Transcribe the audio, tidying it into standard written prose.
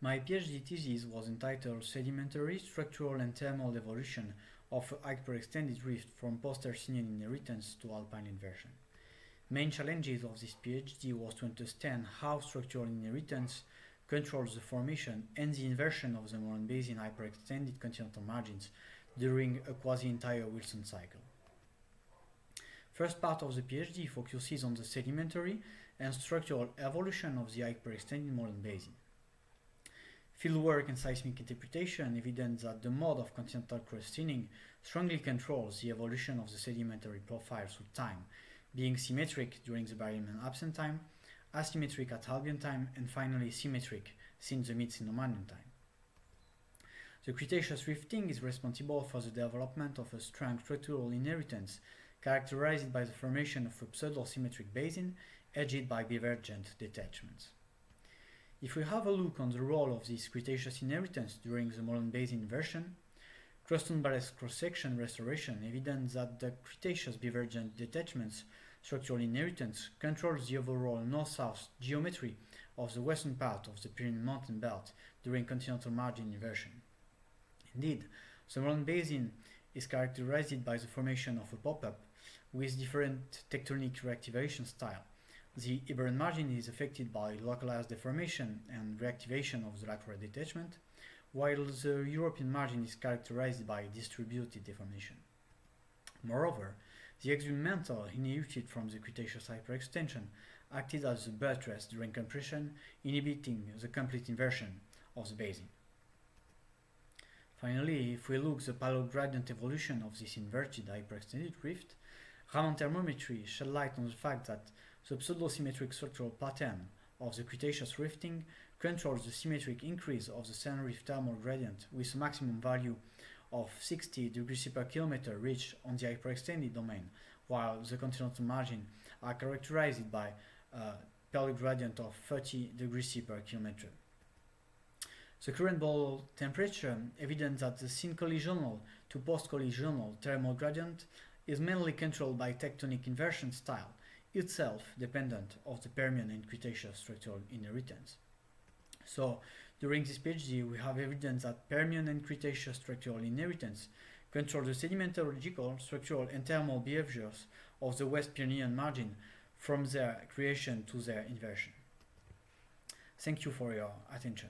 My PhD thesis was entitled Sedimentary, Structural and Thermal Evolution of a Hyperextended Rift from Post-Hercynian Inheritance to Alpine Inversion. Main challenges of this PhD was to understand how structural inheritance controls the formation and the inversion of the Moran Basin hyperextended continental margins during a quasi-entire Wilson cycle. First part of the PhD focuses on the sedimentary and structural evolution of the hyperextended Moran Basin. Fieldwork and seismic interpretation evidence that the mode of continental cross-thinning strongly controls the evolution of the sedimentary profile through time, being symmetric during the Barremian absent time, asymmetric at Albian time, and finally symmetric since the mid-Cenomanian time. The Cretaceous rifting is responsible for the development of a strong structural inheritance characterized by the formation of a pseudo-symmetric basin edged by divergent detachments. If we have a look on the role of this Cretaceous inheritance during the Moran Basin inversion, Croston-Barrett's cross-section restoration evidence that the Cretaceous divergent detachments structural inheritance controls the overall north-south geometry of the western part of the Pyrenean mountain belt during continental margin inversion. Indeed, the Moran Basin is characterized by the formation of a pop-up with different tectonic reactivation style. The Iberian margin is affected by localized deformation and reactivation of the lateral detachment, while the European margin is characterized by distributed deformation. Moreover, the extreme mantle inherited from the Cretaceous hyperextension acted as a buttress during compression, inhibiting the complete inversion of the basin. Finally, if we look at the paleo-gradient evolution of this inverted hyperextended rift, Raman thermometry shed light on the fact that the pseudo-symmetric structural pattern of the Cretaceous rifting controls the symmetric increase of the sand rift thermal gradient with a maximum value of 60 degrees per kilometer reached on the hyperextended domain, while the continental margin are characterized by a paleo-gradient of 30 degrees per kilometer. The current ball temperature evidence that the syn-collisional to post-collisional thermal gradient is mainly controlled by tectonic inversion style, itself dependent of the Permian and Cretaceous structural inheritance. So, during this PhD, we have evidence that Permian and Cretaceous structural inheritance control the sedimentological, structural, and thermal behaviors of the West Pyrenean margin from their creation to their inversion. Thank you for your attention.